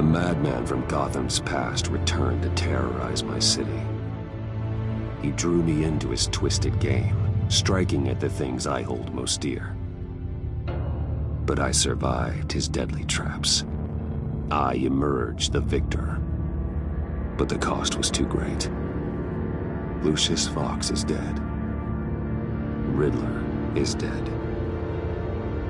A madman from Gotham's past returned to terrorize my city. He drew me into his twisted game, striking at the things I hold most dear. But I survived his deadly traps. I emerged the victor. But the cost was too great. Lucius Fox is dead. Riddler is dead.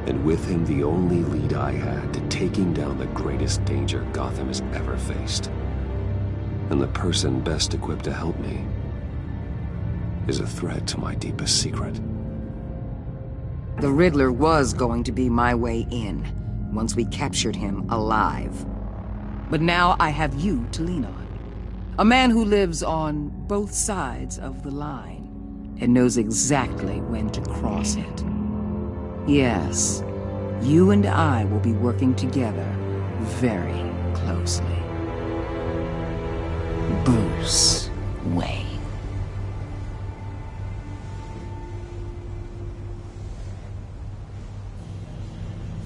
And with him, the only lead I had to taking down the greatest danger Gotham has ever faced. And the person best equipped to help me is a threat to my deepest secret. The Riddler was going to be my way in, once we captured him alive. But now I have you to lean on. A man who lives on both sides of the line, and knows exactly when to cross it. Yes, you and I will be working together very closely. Bruce Wayne.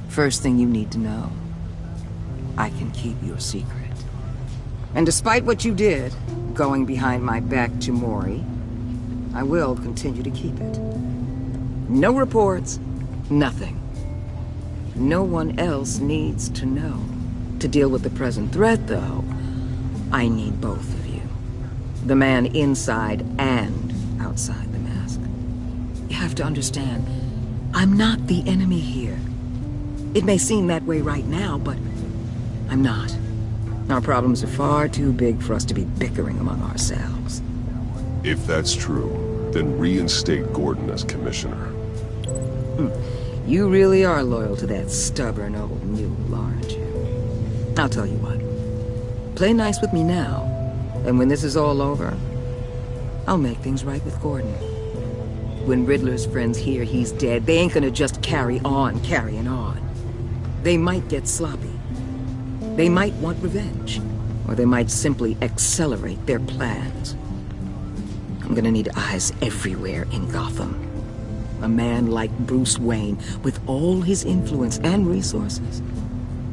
First thing you need to know, I can keep your secret. And despite what you did, going behind my back to Mori, I will continue to keep it. No reports, nothing. No one else needs to know. To deal with the present threat, though, I need both of you. The man inside and outside the mask. You have to understand, I'm not the enemy here. It may seem that way right now, but I'm not. Our problems are far too big for us to be bickering among ourselves. If that's true, then reinstate Gordon as commissioner. You really are loyal to that stubborn old mule, aren't you? I'll tell you what. Play nice with me now, and when this is all over, I'll make things right with Gordon. When Riddler's friends hear he's dead, they ain't gonna just carry on carrying on. They might get sloppy. They might want revenge, or they might simply accelerate their plans. I'm gonna need eyes everywhere in Gotham. A man like Bruce Wayne, with all his influence and resources,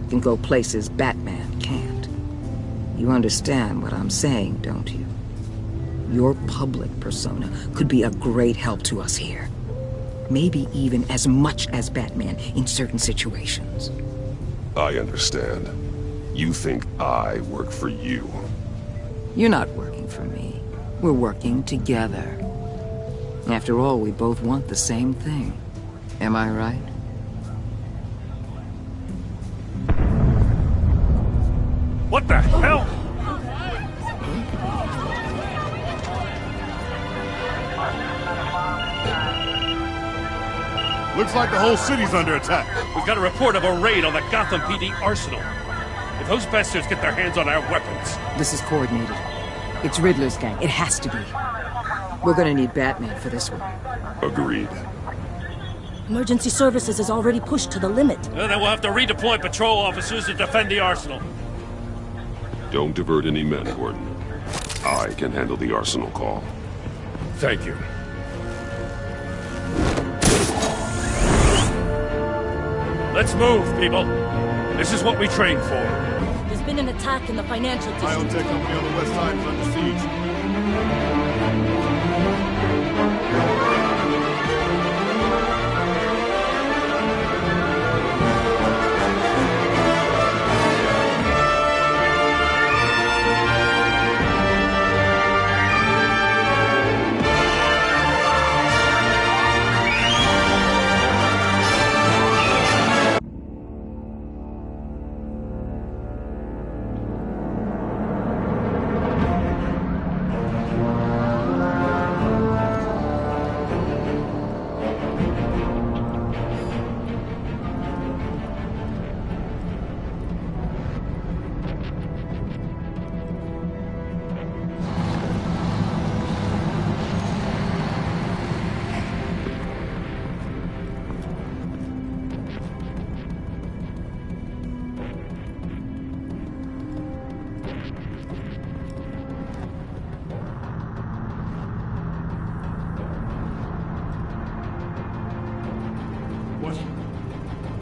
can go places Batman can't. You understand what I'm saying, don't you? Your public persona could be a great help to us here. Maybe even as much as Batman in certain situations. I understand. You think I work for you. You're not working for me. We're working together. After all, we both want the same thing. Am I right? What the hell? Looks like the whole city's under attack. We've got a report of a raid on the Gotham PD arsenal. If those bastards get their hands on our weapons... This is coordinated. It's Riddler's gang. It has to be. We're gonna need Batman for this one. Agreed. Emergency services is already pushed to the limit. Then we'll have to redeploy patrol officers to defend the arsenal. Don't divert any men, Gordon. I can handle the arsenal call. Thank you. Let's move, people. This is what we trained for. There's been an attack in the financial district. Biotech company on the west side is under siege.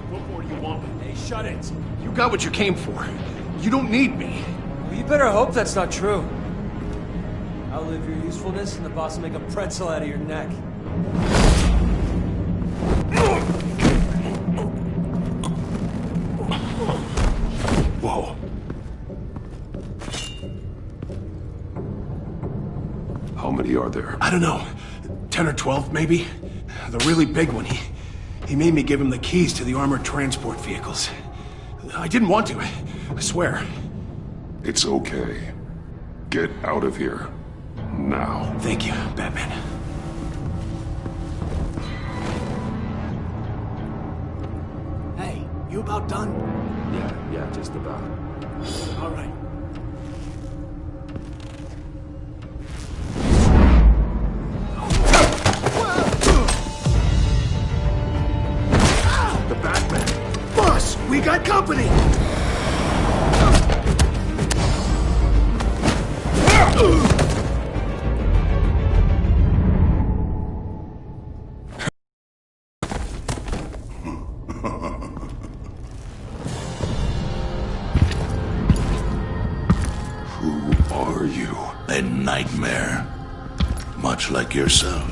What more do you want? Hey, shut it! You got what you came for. You don't need me. Well, you better hope that's not true. Outlive your usefulness, and the boss will make a pretzel out of your neck. Whoa. How many are there? I don't know. 10 or 12, maybe? The really big one, he made me give him the keys to the armored transport vehicles. I didn't want to, I swear. It's okay. Get out of here. Now. Thank you, Batman. Hey, you about done? Yeah, just about. All right. The Batman. Boss, we got company! Who are you? A nightmare. Much like yourself.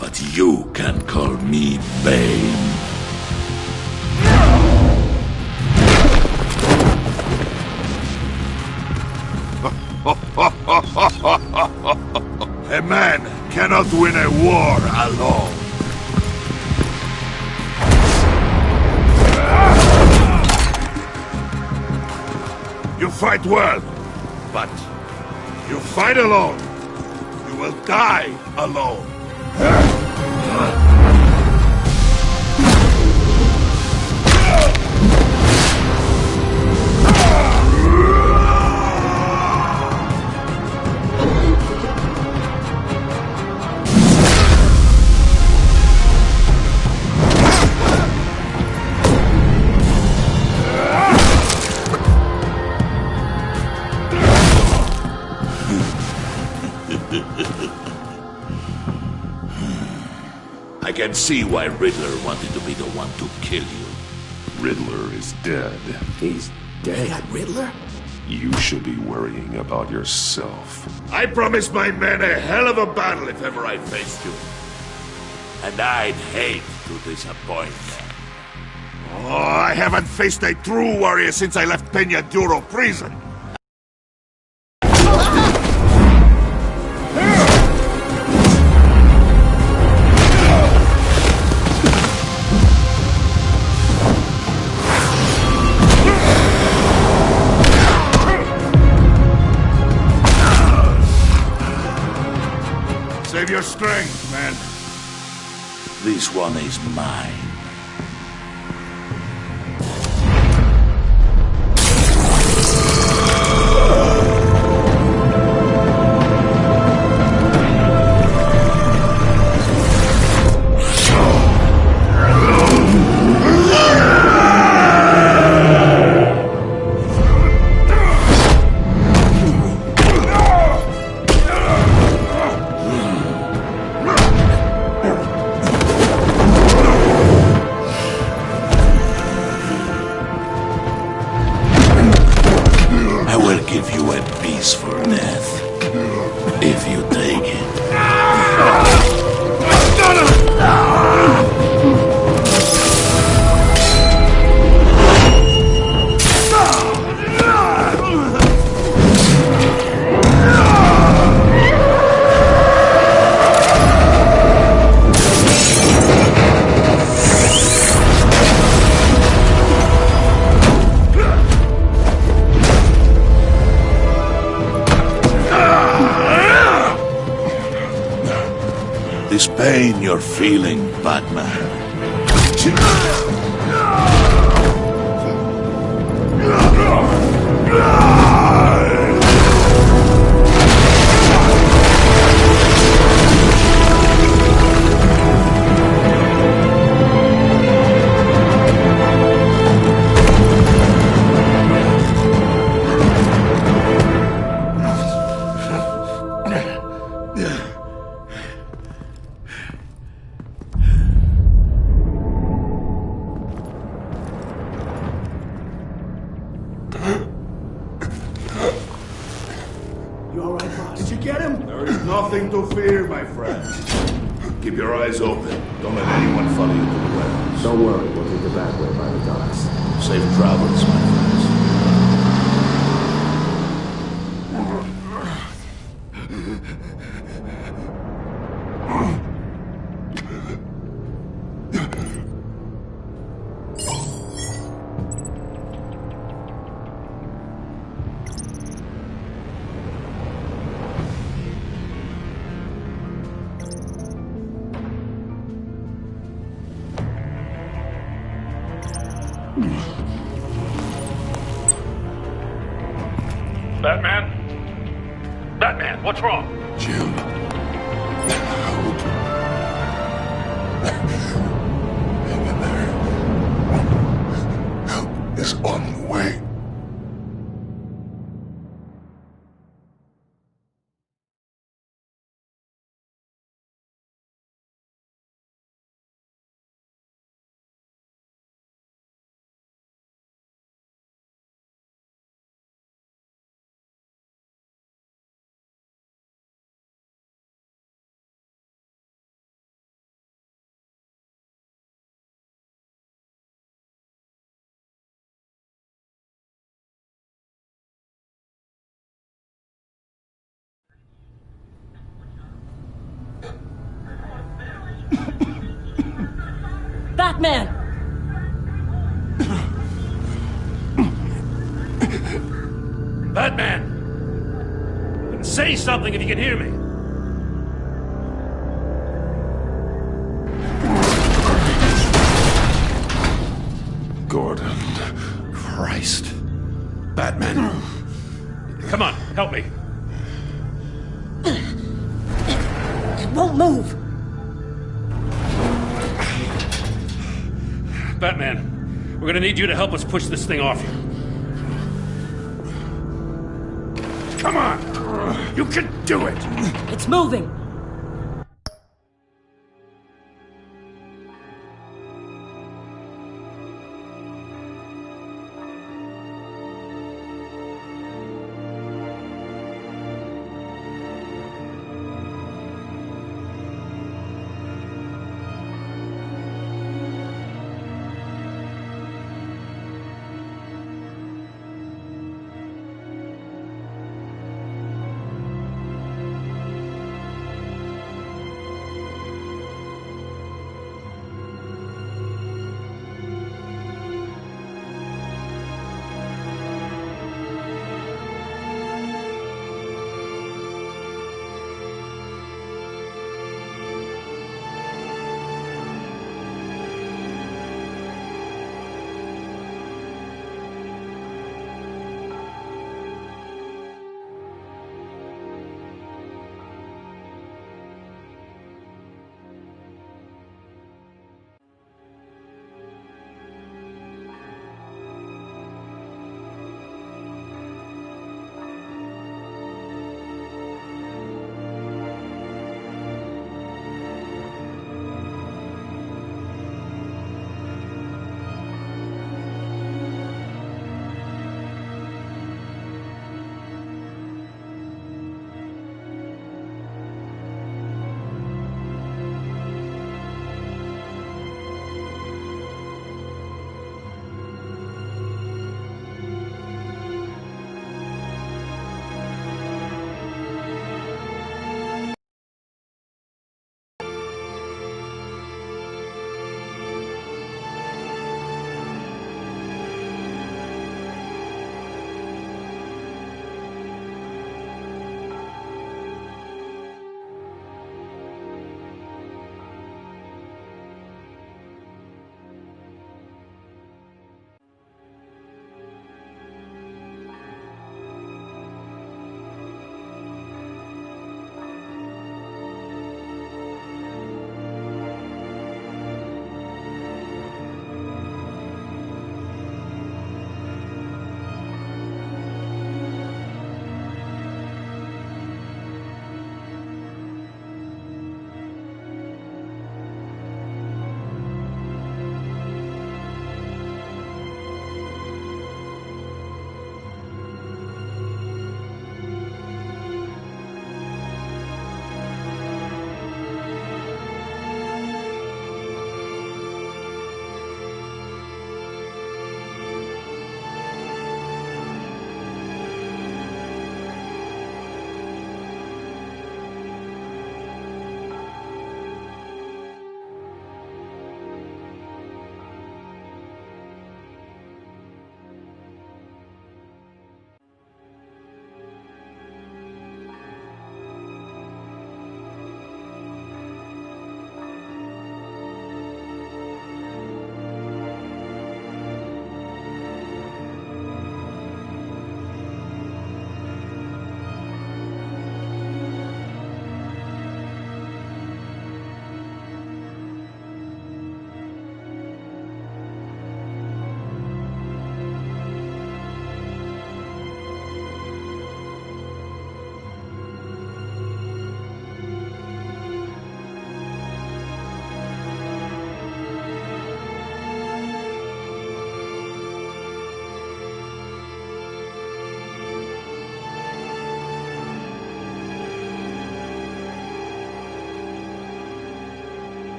But you can call me Bane. A man cannot win a war alone. You fight well, but you fight alone. You will die alone. I can see why Riddler wanted to be the one to kill you. Riddler is dead. He's dead. That Riddler? You should be worrying about yourself. I promised my men a hell of a battle if ever I faced you. And I'd hate to disappoint them. Oh, I haven't faced a true warrior since I left Peña Duro prison. Save your strength, man. This one is mine. Give you a piece for death, if you take it. This pain you're feeling, Batman. nothing to fear, my friend. Keep your eyes open. Don't let anyone follow you to the warehouse. Don't worry, we'll take the back way by the docks. Safe travels, my friends. Batman? Batman, what's wrong? Jim. Hope. Hang in there. Help is on the way. Batman! Batman! Say something if you can hear me. Gordon. Christ. Batman. Come on, help me. It won't move! Batman, we're gonna need you to help us push this thing off you. Come on! You can do it! It's moving!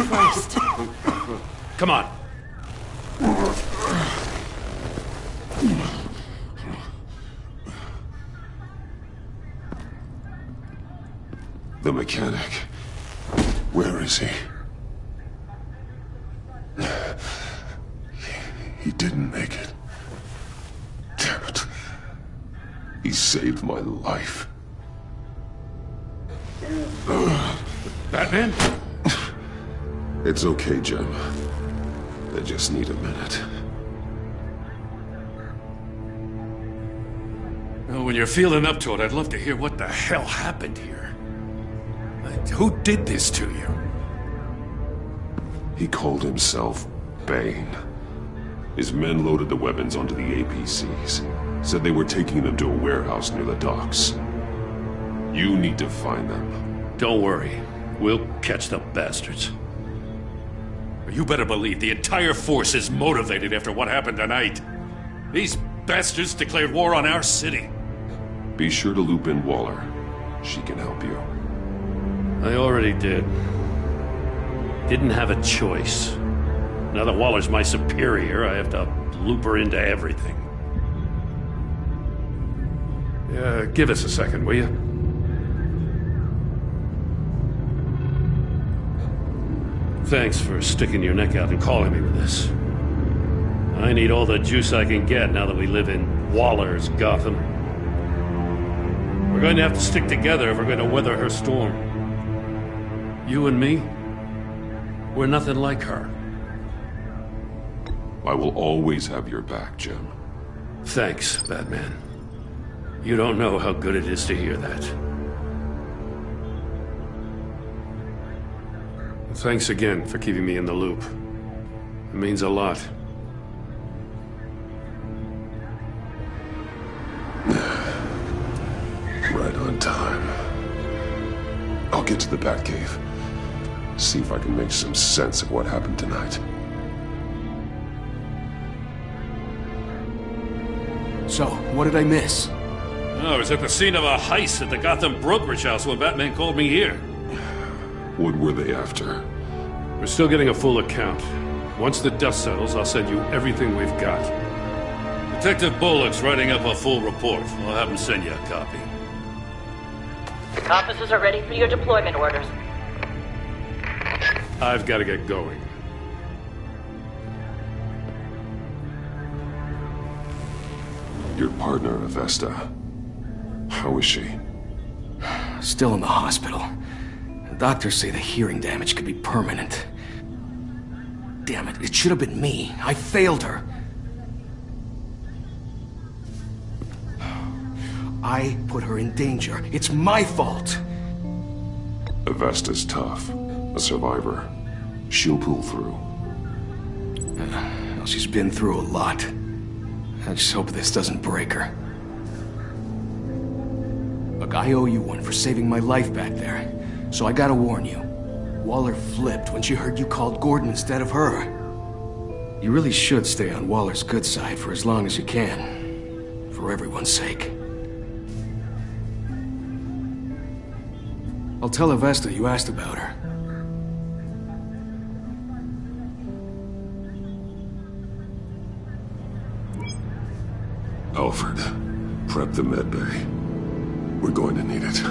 Christ. Come on. The mechanic. Where is he? He didn't make it. Damn it. He saved my life. Batman? It's okay, Jim. I just need a minute. Well, when you're feeling up to it, I'd love to hear what the hell happened here. Who did this to you? He called himself Bane. His men loaded the weapons onto the APCs. Said they were taking them to a warehouse near the docks. You need to find them. Don't worry. We'll catch the bastards. You better believe the entire force is motivated after what happened tonight. These bastards declared war on our city. Be sure to loop in Waller. She can help you. I already did. Didn't have a choice. Now that Waller's my superior, I have to loop her into everything. Yeah, give us a second, will you? Thanks for sticking your neck out and calling me with this. I need all the juice I can get now that we live in Waller's Gotham. We're going to have to stick together if we're going to weather her storm. You and me, we're nothing like her. I will always have your back, Jim. Thanks, Batman. You don't know how good it is to hear that. Thanks again for keeping me in the loop. It means a lot. Right on time. I'll get to the Batcave. See if I can make some sense of what happened tonight. So, what did I miss? I was at the scene of a heist at the Gotham brokerage house when Batman called me here. What were they after? We're still getting a full account. Once the dust settles, I'll send you everything we've got. Detective Bullock's writing up a full report. I'll have him send you a copy. Officers are ready for your deployment orders. I've got to get going. Your partner, Avesta. How is she? Still in the hospital. The doctors say the hearing damage could be permanent. Damn it, it should have been me. I failed her. I put her in danger. It's my fault. Avesta's tough. A survivor. She'll pull through. Well, she's been through a lot. I just hope this doesn't break her. Look, I owe you one for saving my life back there. So I gotta warn you. Waller flipped when she heard you called Gordon instead of her. You really should stay on Waller's good side for as long as you can. For everyone's sake. I'll tell Avesta you asked about her. Alfred, prep the med bay. We're going to need it.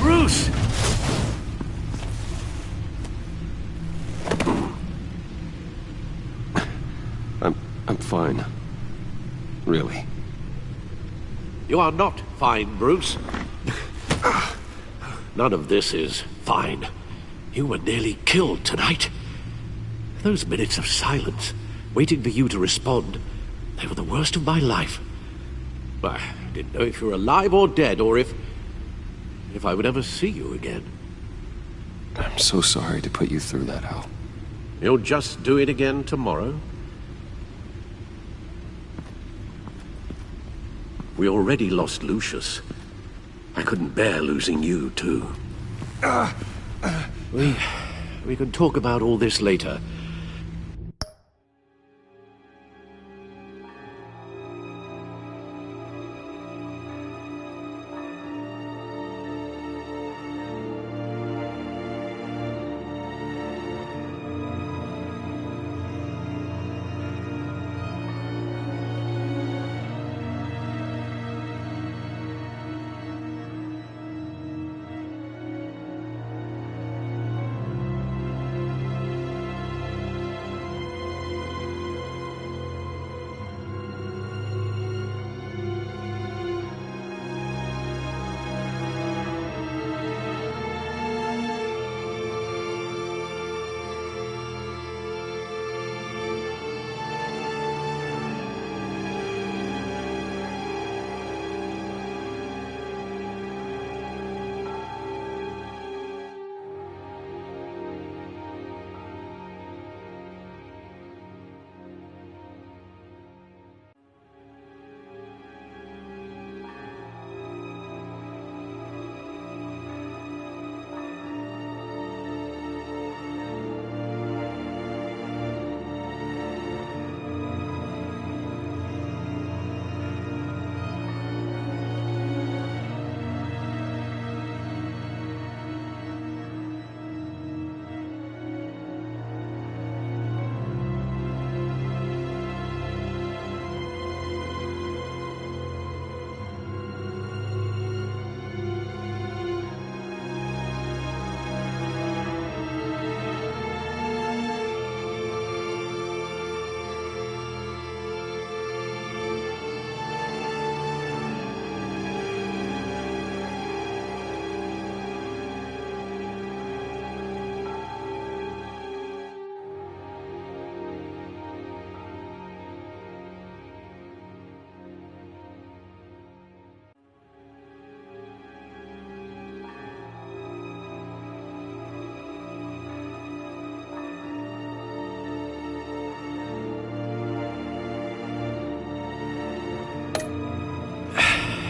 Bruce! I'm fine. Really. You are not fine, Bruce. None of this is fine. You were nearly killed tonight. Those minutes of silence, waiting for you to respond, they were the worst of my life. I didn't know if you were alive or dead, or if... if I would ever see you again. I'm so sorry to put you through that, Hal. You'll just do it again tomorrow? We already lost Lucius. I couldn't bear losing you, too. We can talk about all this later.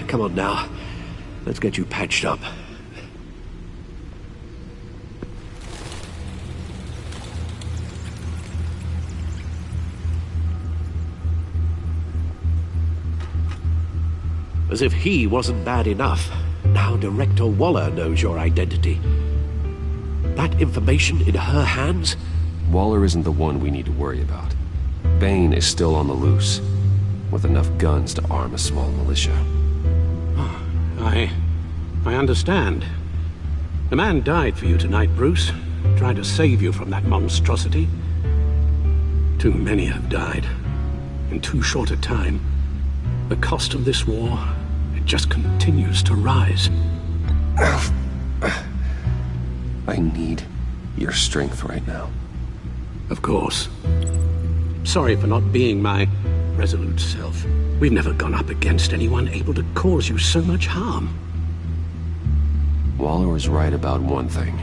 Come on now. Let's get you patched up. As if he wasn't bad enough, now Director Waller knows your identity. That information in her hands? Waller isn't the one we need to worry about. Bane is still on the loose, with enough guns to arm a small militia. I understand. The man died for you tonight, Bruce. Tried to save you from that monstrosity. Too many have died. In too short a time. The cost of this war, it just continues to rise. I need your strength right now. Of course. Sorry for not being my resolute self. We've never gone up against anyone able to cause you so much harm. Waller was right about one thing.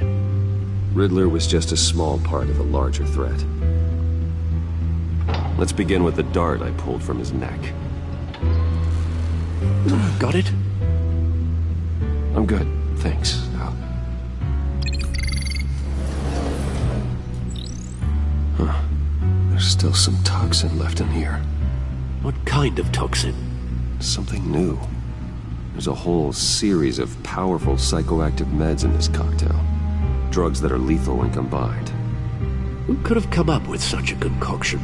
Riddler was just a small part of a larger threat. Let's begin with the dart I pulled from his neck. Got it? I'm good, thanks, Al. Huh. There's still some toxin left in here. What kind of toxin? Something new. There's a whole series of powerful psychoactive meds in this cocktail. Drugs that are lethal when combined. Who could have come up with such a concoction?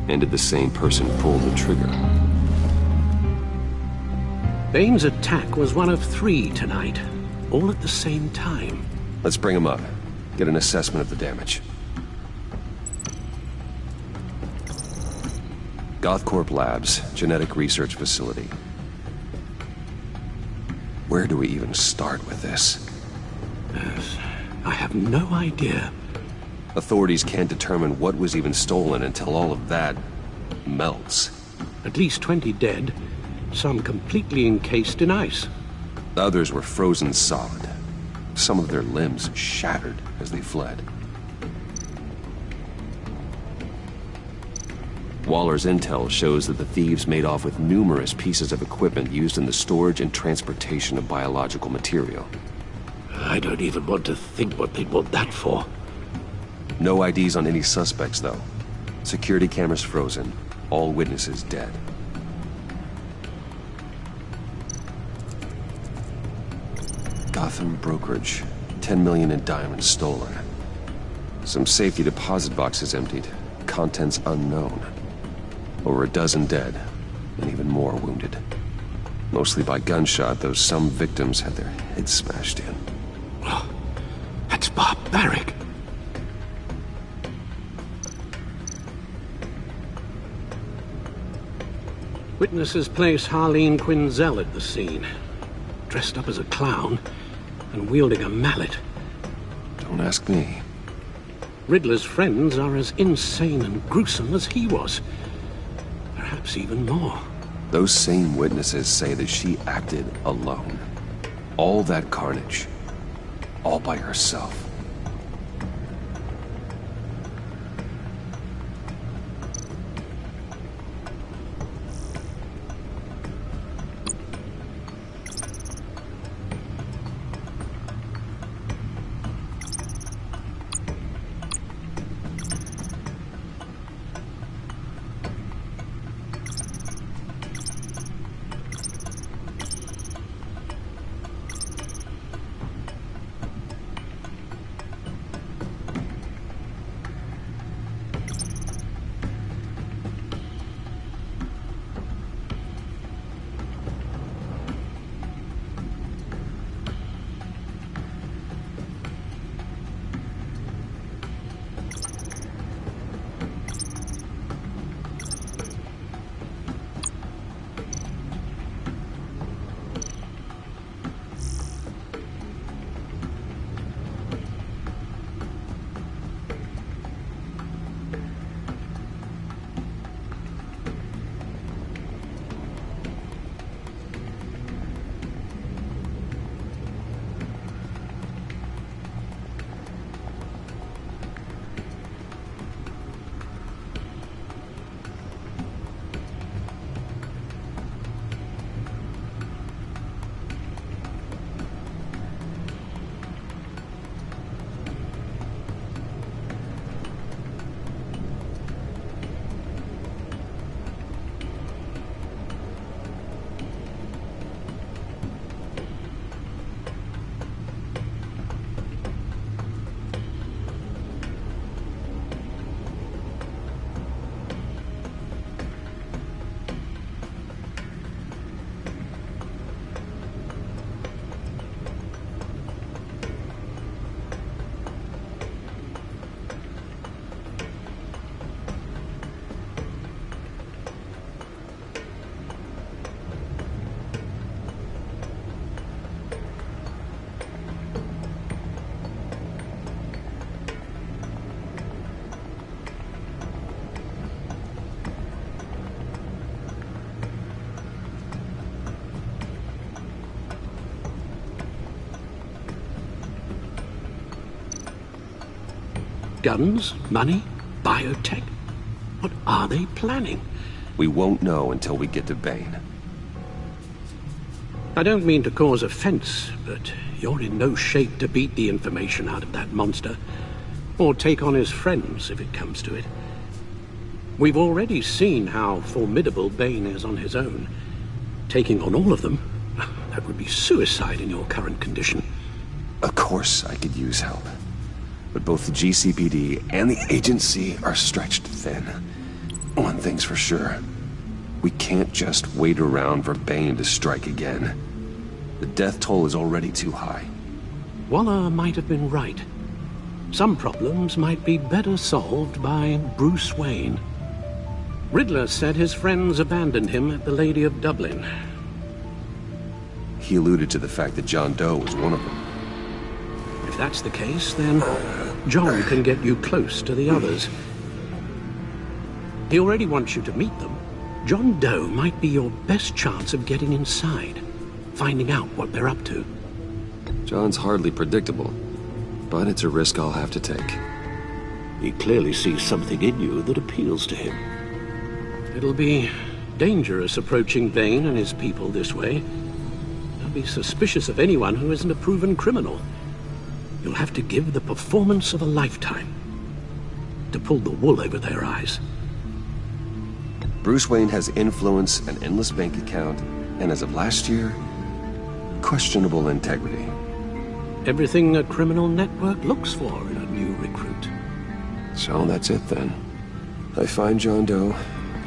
And did the same person pull the trigger? Bane's attack was one of 3 tonight, all at the same time. Let's bring him up. Get an assessment of the damage. Gothcorp Labs, genetic research facility. Where do we even start with this? I have no idea. Authorities can't determine what was even stolen until all of that melts. At least 20 dead, some completely encased in ice. Others were frozen solid. Some of their limbs shattered as they fled. Waller's intel shows that the thieves made off with numerous pieces of equipment used in the storage and transportation of biological material. I don't even want to think what they'd want that for. No IDs on any suspects, though. Security cameras frozen. All witnesses dead. Gotham brokerage. 10 million in diamonds stolen. Some safety deposit boxes emptied. Contents unknown. Over a dozen dead, and even more wounded. Mostly by gunshot, though some victims had their heads smashed in. Oh, that's barbaric. Witnesses place Harleen Quinzel at the scene, dressed up as a clown and wielding a mallet. Don't ask me. Riddler's friends are as insane and gruesome as he was. Perhaps even more. Those same witnesses say that she acted alone. All that carnage. All by herself. Guns? Money? Biotech? What are they planning? We won't know until we get to Bane. I don't mean to cause offense, but you're in no shape to beat the information out of that monster, or take on his friends if it comes to it. We've already seen how formidable Bane is on his own. Taking on all of them, that would be suicide in your current condition. Of course I could use help. But both the GCPD and the agency are stretched thin. One thing's for sure. We can't just wait around for Bane to strike again. The death toll is already too high. Waller might have been right. Some problems might be better solved by Bruce Wayne. Riddler said his friends abandoned him at the Lady of Dublin. He alluded to the fact that John Doe was one of them. If that's the case, then John can get you close to the others. He already wants you to meet them. John Doe might be your best chance of getting inside. finding out what they're up to. John's hardly predictable, but it's a risk I'll have to take. He clearly sees something in you that appeals to him. It'll be dangerous approaching Vane and his people this way. They'll be suspicious of anyone who isn't a proven criminal. You'll have to give the performance of a lifetime to pull the wool over their eyes. Bruce Wayne has influence, an endless bank account, and as of last year, questionable integrity. Everything a criminal network looks for in a new recruit. So that's it then. I find John Doe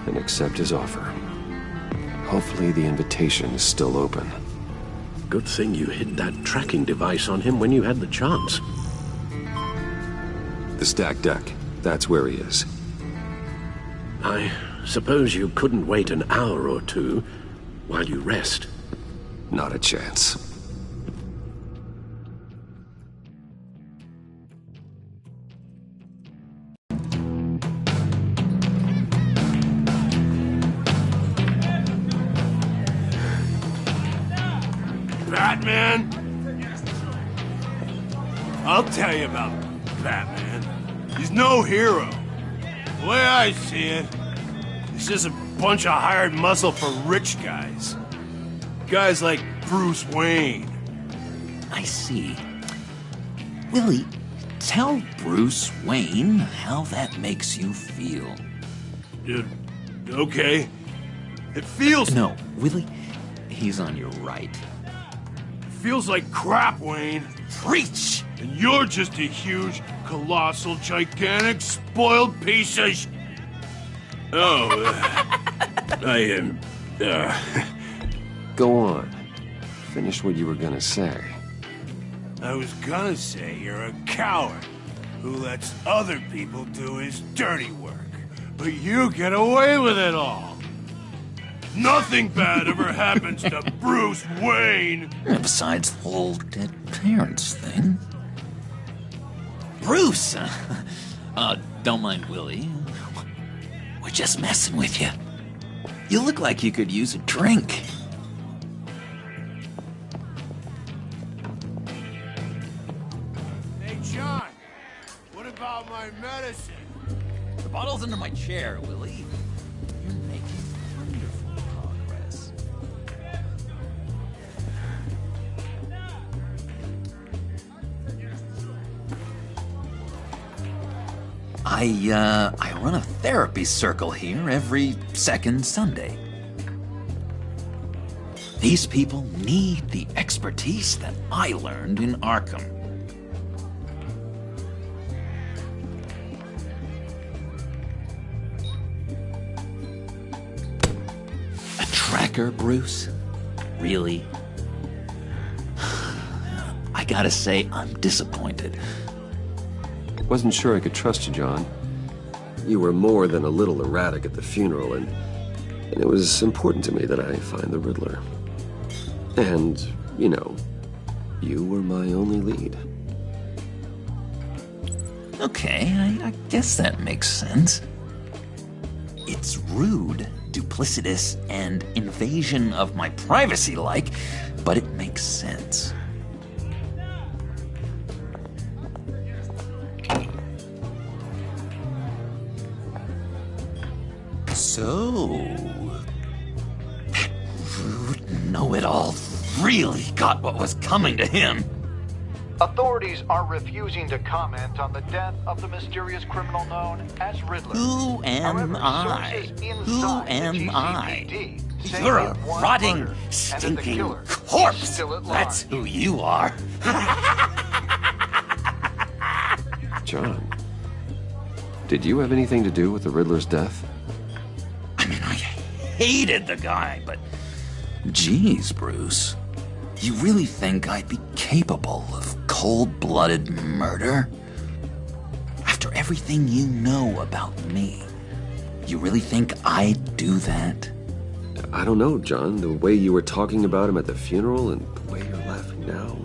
and accept his offer. Hopefully the invitation is still open. Good thing you hid that tracking device on him when you had the chance. The stacked deck, that's where he is. I suppose you couldn't wait an hour or two while you rest. Not a chance. Batman? I'll tell you about Batman. He's no hero. The way I see it, he's just a bunch of hired muscle for rich guys. Guys like Bruce Wayne. I see. Willie, tell Bruce Wayne how that makes you feel. Okay. It feels... No, Willie, he's on your right. Feels like crap, Wayne. Preach! And you're just a huge, colossal, gigantic, spoiled piece of I am... Go on. Finish what you were gonna say. I was gonna say you're a coward who lets other people do his dirty work. But you get away with it all. Nothing bad ever happens to Bruce Wayne. Besides the whole dead parents thing. Bruce! Don't mind Willie. We're just messing with you. You look like you could use a drink. Hey, John. What about my medicine? The bottle's under my chair, Willie. You're making wonderful progress. I run a therapy circle here every second Sunday. These people need the expertise that I learned in Arkham. A tracker, Bruce? Really? I gotta say, I'm disappointed. Wasn't sure I could trust you, John. You were more than a little erratic at the funeral, and it was important to me that I find the Riddler. And, you know, you were my only lead. Okay, I guess that makes sense. It's rude, duplicitous, and invasion of my privacy-like, but it makes sense. So, that rude know-it-all really got what was coming to him. Authorities are refusing to comment on the death of the mysterious criminal known as Riddler. Who am I? Who am I? You're a rotting, stinking corpse. That's who you are. John, did you have anything to do with the Riddler's death? I mean, I hated the guy, but... Geez, Bruce. You really think I'd be capable of cold-blooded murder? After everything you know about me, you really think I'd do that? I don't know, John. The way you were talking about him at the funeral and the way you're laughing now...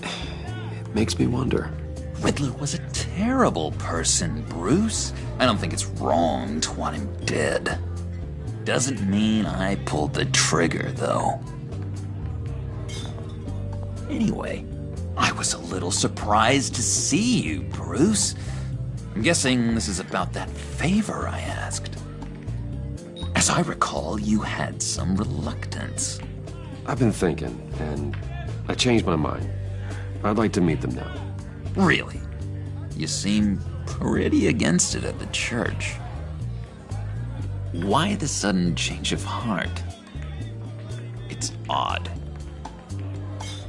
it makes me wonder. Riddler was a terrible person, Bruce. I don't think it's wrong to want him dead. Doesn't mean I pulled the trigger, though. Anyway, I was a little surprised to see you, Bruce. I'm guessing this is about that favor I asked. As I recall, you had some reluctance. I've been thinking, and I changed my mind. I'd like to meet them now. Really? You seem pretty against it at the church. Why the sudden change of heart? It's odd.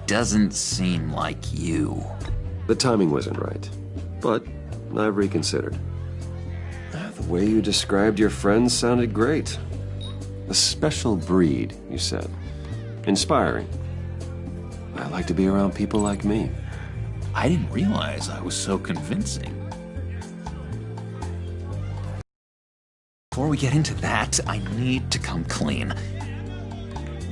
Doesn't seem like you. The timing wasn't right, but I've reconsidered. The way you described your friends sounded great. A special breed, you said. Inspiring. I like to be around people like me. I didn't realize I was so convincing. Before we get into that, I need to come clean.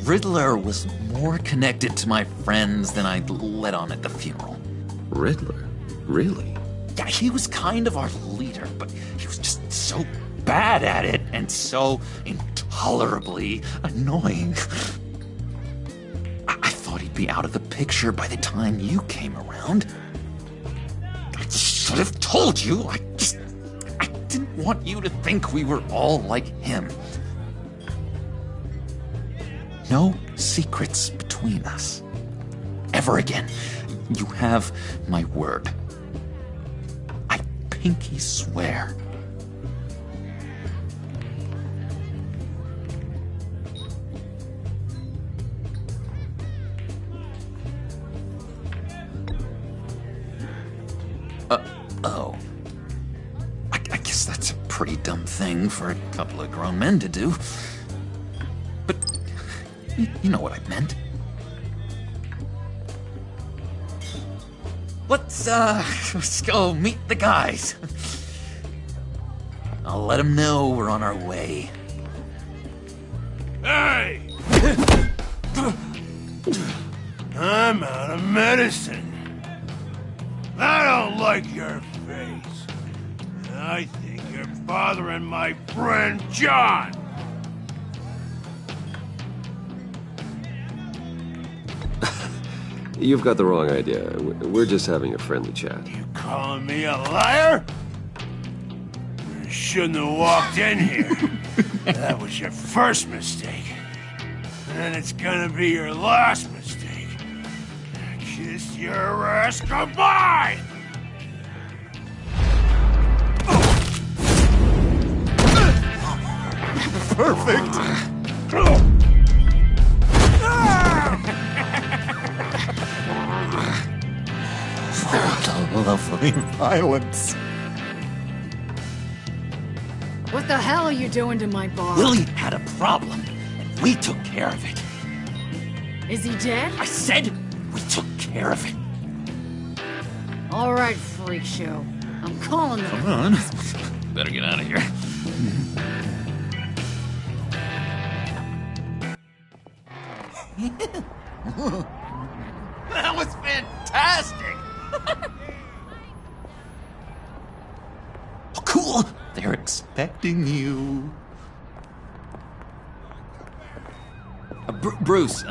Riddler was more connected to my friends than I'd let on at the funeral. Riddler? Really? Yeah, he was kind of our leader, but he was just so bad at it and so intolerably annoying. I thought he'd be out of the picture by the time you came around. I should have told you. I didn't want you to think we were all like him. No secrets between us. Ever again. You have my word. I pinky swear. Oh. I guess that's a pretty dumb thing for a couple of grown men to do. But you know what I meant. Let's go meet the guys. I'll let them know we're on our way. Hey! I'm out of medicine. I don't like your face. I think you're bothering my friend John. You've got the wrong idea. We're just having a friendly chat. You calling me a liar? You shouldn't have walked in here. That was your first mistake. And it's gonna be your last mistake. Kiss your ass goodbye! Perfect! Lovely violence. What the hell are you doing to my bar? Willie had a problem, and we took care of it. Is he dead? I said we took care of it. All right, freak show. I'm calling the... Come on. Better get out of here. That was fantastic! Oh, cool! They're expecting you. Bruce,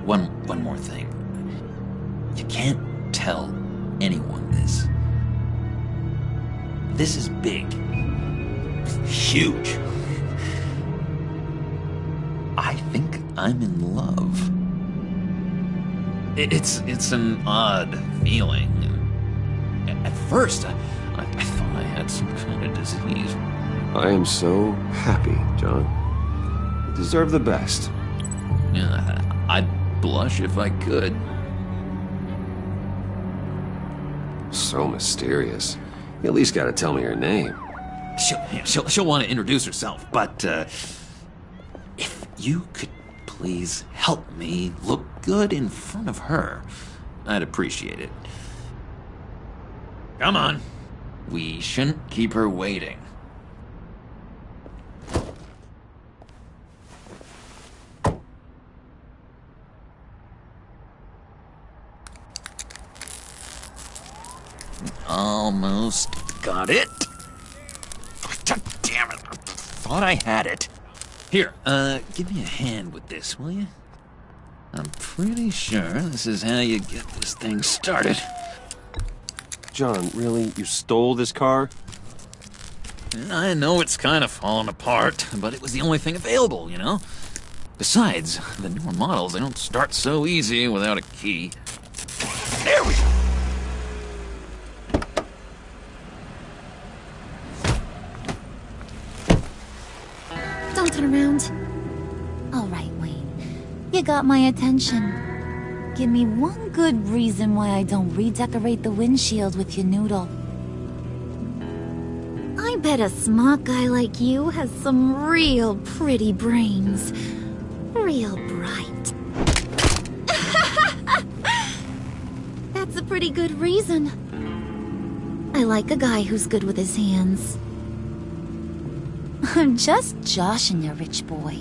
one more thing. You can't tell anyone this. This is big. Huge. I think I'm in love. It's an odd feeling. At first, I thought I had some kind of disease. I am so happy, John. You deserve the best. Yeah, I'd blush if I could. So mysterious. You at least gotta tell me her name. She'll want to introduce herself, but if you could please help me look good in front of her, I'd appreciate it. Come on. We shouldn't keep her waiting. Almost got it. God damn it. I thought I had it. Here, give me a hand with this, will you? I'm pretty sure this is how you get this thing started. John, really? You stole this car? I know it's kind of falling apart, but it was the only thing available, you know? Besides, the newer models, they don't start so easy without a key. There we go! Don't turn around. All right, Wayne. You got my attention. Give me one good reason why I don't redecorate the windshield with your noodle. I bet a smart guy like you has some real pretty brains. Real bright. That's a pretty good reason. I like a guy who's good with his hands. I'm just joshing you, rich boy.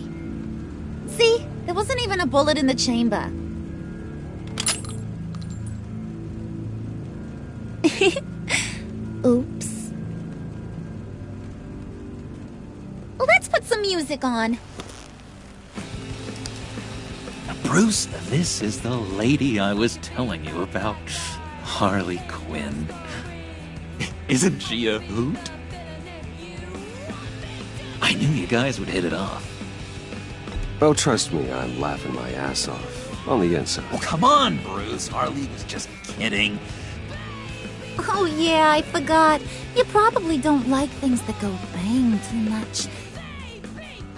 See? There wasn't even a bullet in the chamber. Oops. Let's put some music on. Bruce, this is the lady I was telling you about. Harley Quinn. Isn't she a hoot? I knew you guys would hit it off. Oh, trust me, I'm laughing my ass off. On the inside. Oh, come on, Bruce. Harley was just kidding. Oh yeah, I forgot. You probably don't like things that go bang too much.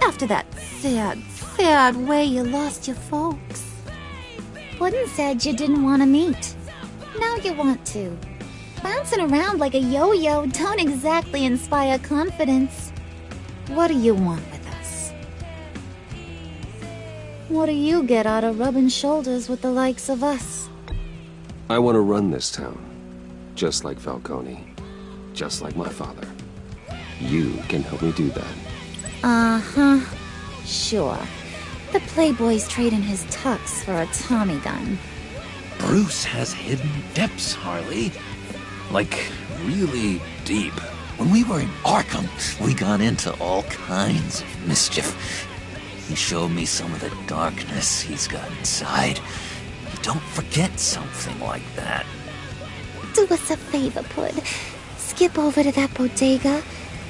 After that sad way you lost your folks. Puddin' said you didn't want to meet. Now you want to. Bouncing around like a yo-yo don't exactly inspire confidence. What do you want with us? What do you get out of rubbing shoulders with the likes of us? I want to run this town. Just like Falcone. Just like my father. You can help me do that. Uh-huh. Sure. The Playboy's trading his tux for a Tommy gun. Bruce has hidden depths, Harley. Like, really deep. When we were in Arkham, we got into all kinds of mischief. He showed me some of the darkness he's got inside. You don't forget something like that. Do us a favor, Pud. Skip over to that bodega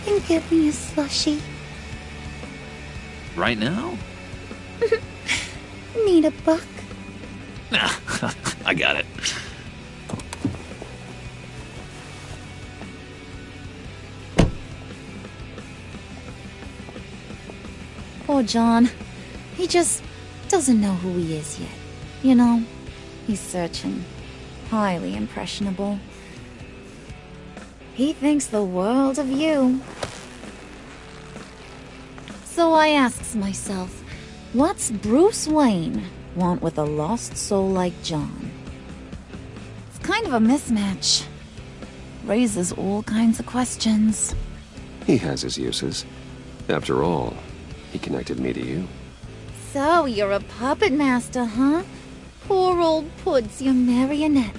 and get me a slushie. Right now? Need a buck? Nah, I got it. Poor John. He just doesn't know who he is yet. You know, he's searching. Highly impressionable. He thinks the world of you. So I asks myself, what's Bruce Wayne want with a lost soul like John? It's kind of a mismatch. Raises all kinds of questions. He has his uses. After all, he connected me to you. So you're a puppet master, huh? Poor old Pud's your marionette.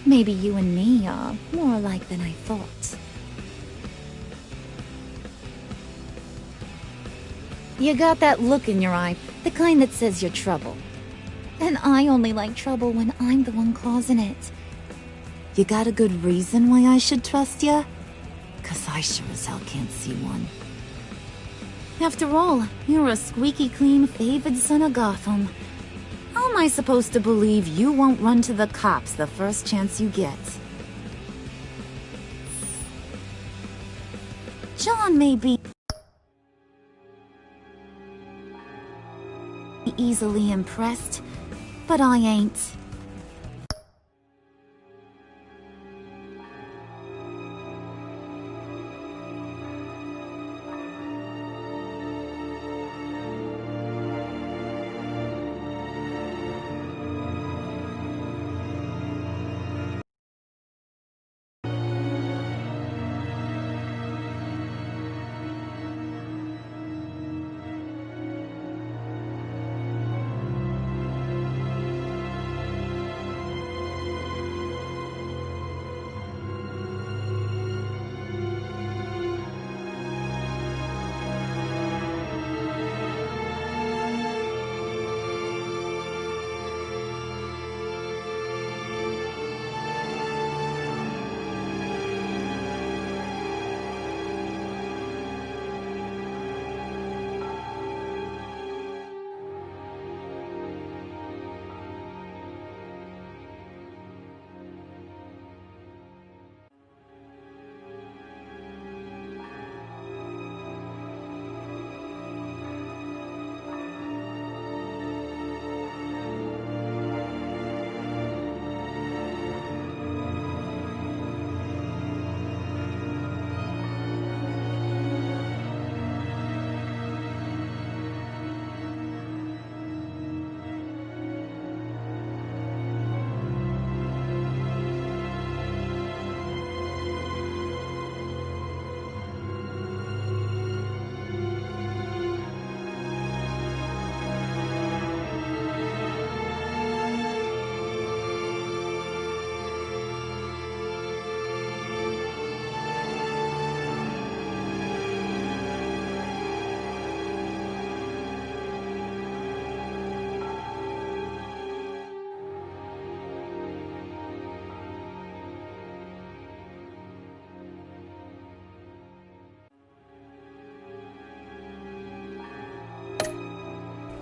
Maybe you and me are more alike than I thought. You got that look in your eye, the kind that says you're trouble. And I only like trouble when I'm the one causing it. You got a good reason why I should trust you? 'Cause I sure as hell can't see one. After all, you're a squeaky clean favored son of Gotham. How am I supposed to believe you won't run to the cops the first chance you get? John may be easily impressed, but I ain't.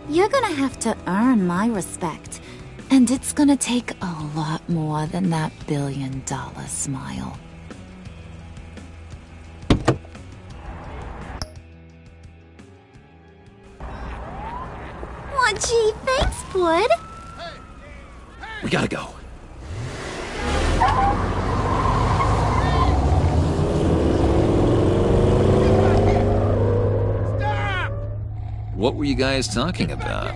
You're gonna have to earn my respect. And it's gonna take a lot more than that billion-dollar smile. Aw, gee, thanks, Bud. We gotta go. What were you guys talking about?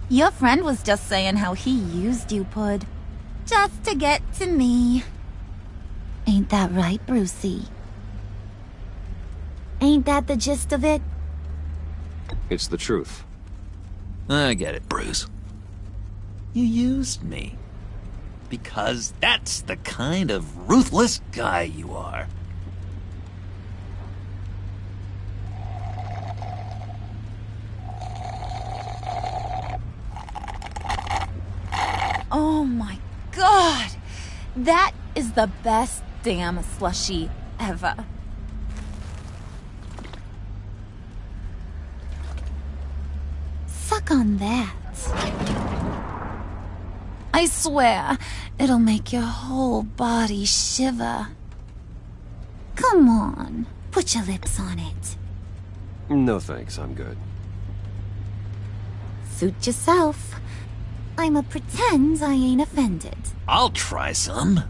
Your friend was just saying how he used you, Pud. Just to get to me. Ain't that right, Brucey? Ain't that the gist of it? It's the truth. I get it, Bruce. You used me. Because that's the kind of ruthless guy you are. Oh my god! That is the best damn slushie ever. Suck on that. I swear, it'll make your whole body shiver. Come on, put your lips on it. No thanks, I'm good. Suit yourself. I'ma pretend I ain't offended. I'll try some.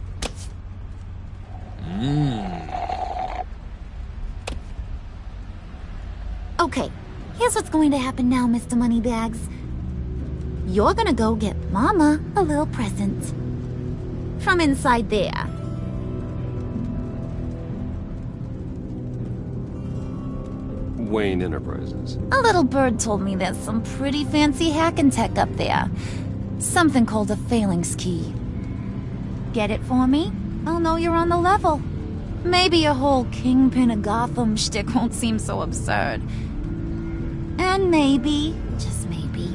Okay, here's what's going to happen now, Mr. Moneybags. You're gonna go get Mama a little present. From inside there. Wayne Enterprises. A little bird told me there's some pretty fancy hacking tech up there. Something called a Phalanx key. Get it for me? I'll know you're on the level. Maybe your whole Kingpin of Gotham shtick won't seem so absurd. And maybe, just maybe,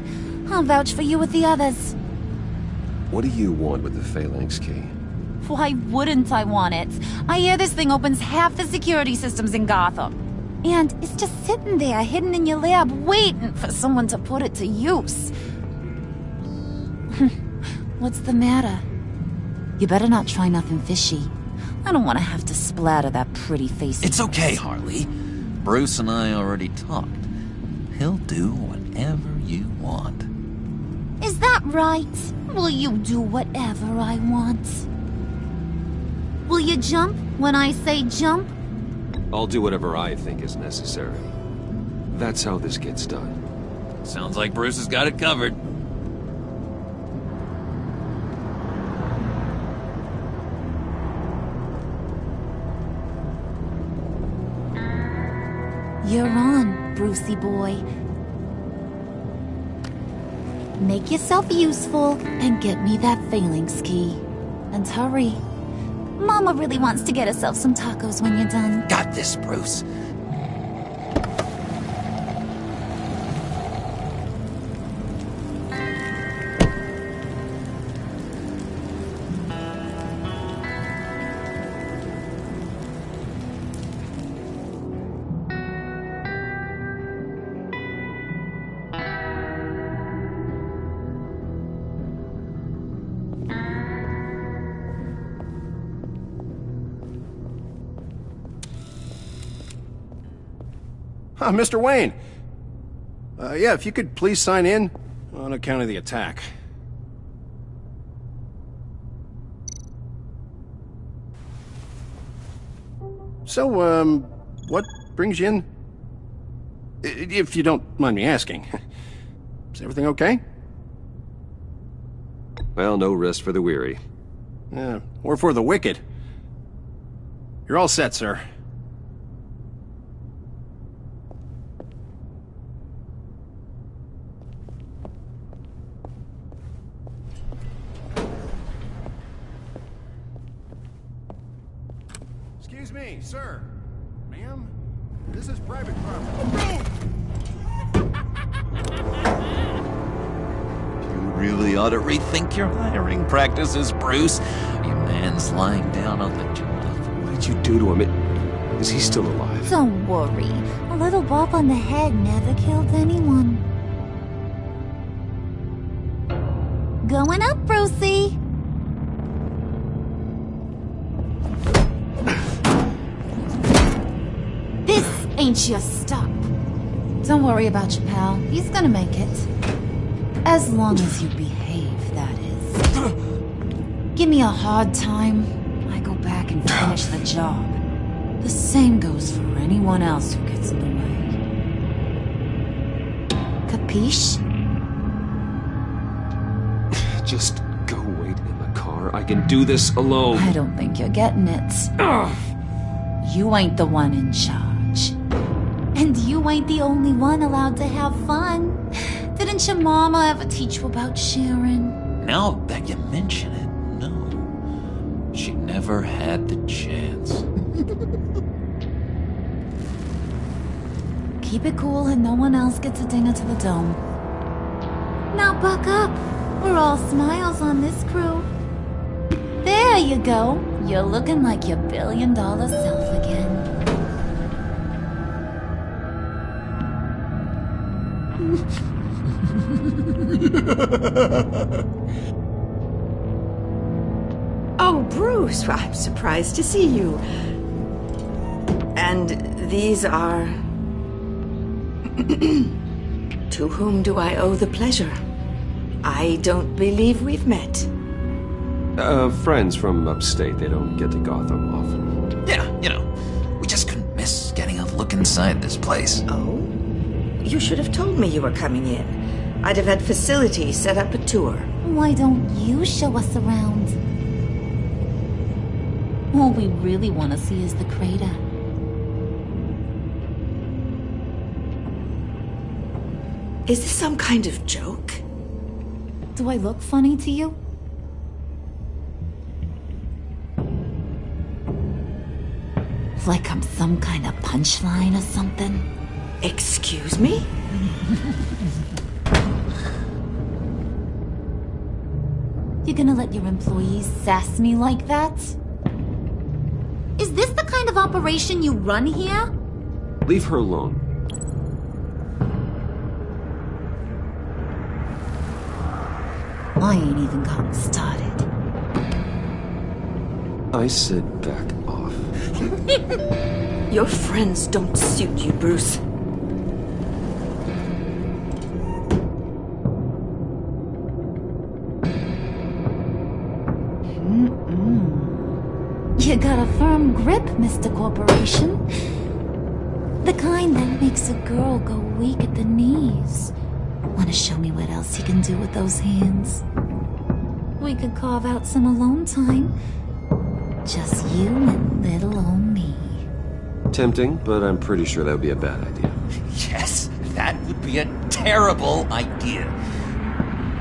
I'll vouch for you with the others. What do you want with the Phalanx key? Why wouldn't I want it? I hear this thing opens half the security systems in Gotham. And it's just sitting there, hidden in your lab, waiting for someone to put it to use. What's the matter? You better not try nothing fishy. I don't want to have to splatter that pretty face. It's okay, Harley. Bruce and I already talked. He'll do whatever you want. Is that right? Will you do whatever I want? Will you jump when I say jump? I'll do whatever I think is necessary. That's how this gets done. Sounds like Bruce has got it covered. You're on, Brucey boy. Make yourself useful and get me that Phalanx key. And hurry. Mama really wants to get herself some tacos when you're done. Got this, Bruce. Mr. Wayne. Yeah, if you could please sign in on account of the attack. So, what brings you in? If you don't mind me asking. Is everything okay? Well, no rest for the weary. Or for the wicked. You're all set, sir. Excuse me, sir. Ma'am? This is private property. You really ought to rethink your hiring practices, Bruce. Your man's lying down on the job. What did you do to him? Is he still alive? Don't worry. A little bump on the head never killed anyone. Going up, Brucey. This ain't your stop. Don't worry about your pal. He's gonna make it. As long as you behave, that is. Give me a hard time, I go back and finish the job. The same goes for anyone else who gets in the way. Capiche? Just go wait in the car. I can do this alone. I don't think you're getting it. Ugh. You ain't the one in charge. And you ain't the only one allowed to have fun. Didn't your mama ever teach you about sharing? Now that you mention it, no. She never had the chance. Keep it cool and no one else gets a dinger to the dome. Now buck up. We're all smiles on this crew. There you go. You're looking like your billion-dollar self again. Oh, Bruce, I'm surprised to see you. And these are... To whom do I owe the pleasure? I don't believe we've met. Friends from upstate. They don't get to Gotham often. Yeah, you know, we just couldn't miss getting a look inside this place. Oh? You should have told me you were coming in. I'd have had facilities set up a tour. Why don't you show us around? All we really want to see is the crater. Is this some kind of joke? Do I look funny to you? Like I'm some kind of punchline or something? Excuse me? You gonna let your employees sass me like that? Is this the kind of operation you run here? Leave her alone. I ain't even gotten started. I said back off. Your friends don't suit you, Bruce. You got a firm grip, Mr. Corporation. The kind that makes a girl go weak at the knees. Wanna show me what else you can do with those hands? We could carve out some alone time. Just you and little old me. Tempting, but I'm pretty sure that would be a bad idea. Yes, that would be a terrible idea.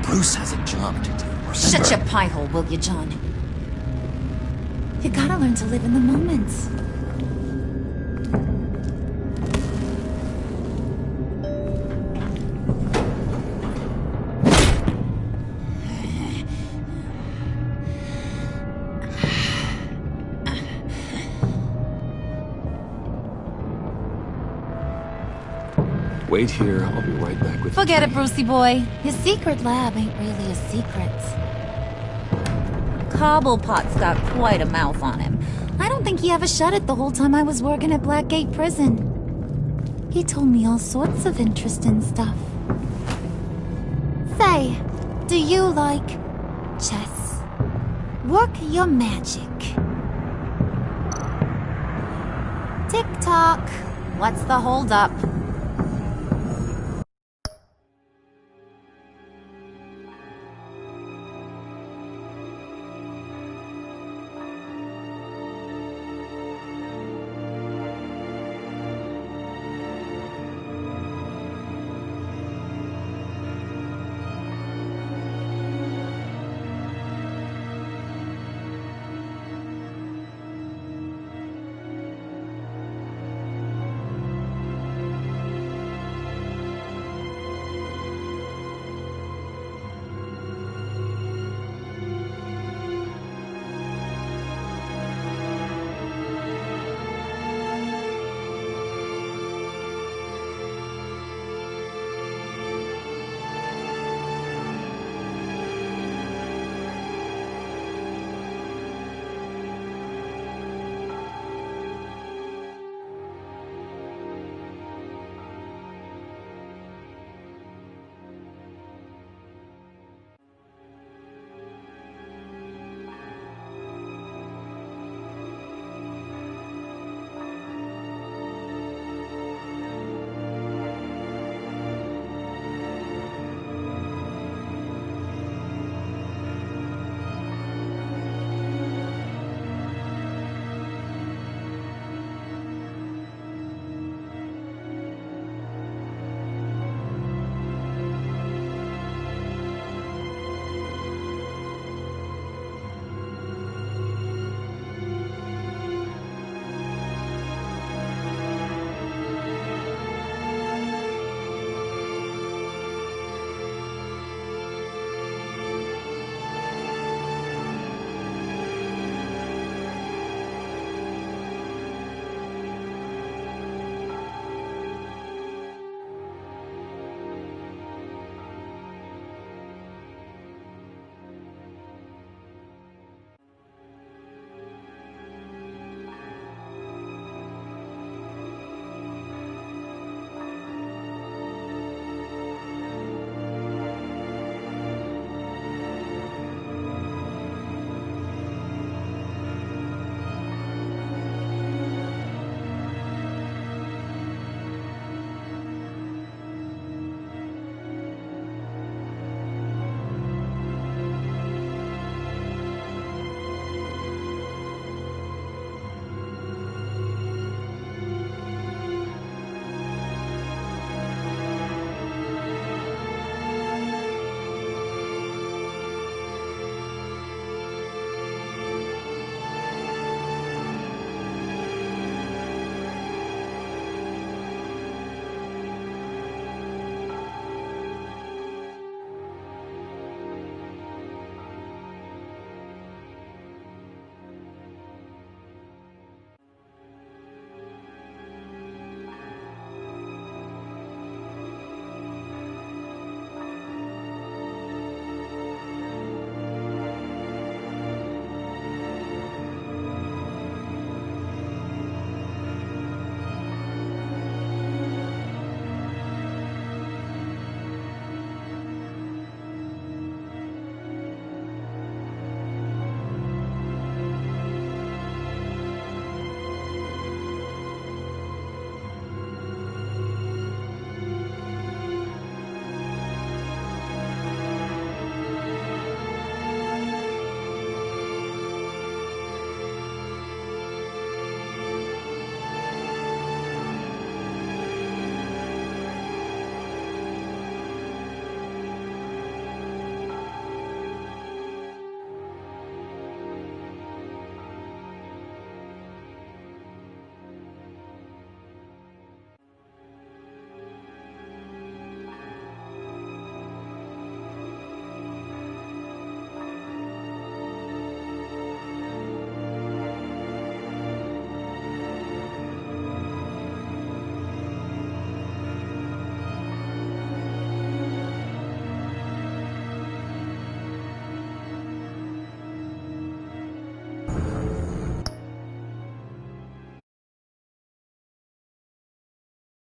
Bruce has a job to do. Remember? Shut your pie hole, will you, John? You gotta learn to live in the moment. Wait here, I'll be right back with you. Forget it, Brucey boy. His secret lab ain't really a secret. Cobblepot's got quite a mouth on him. I don't think he ever shut it the whole time I was working at Blackgate Prison. He told me all sorts of interesting stuff. Say, do you like chess? Work your magic. Tick-tock. What's the holdup?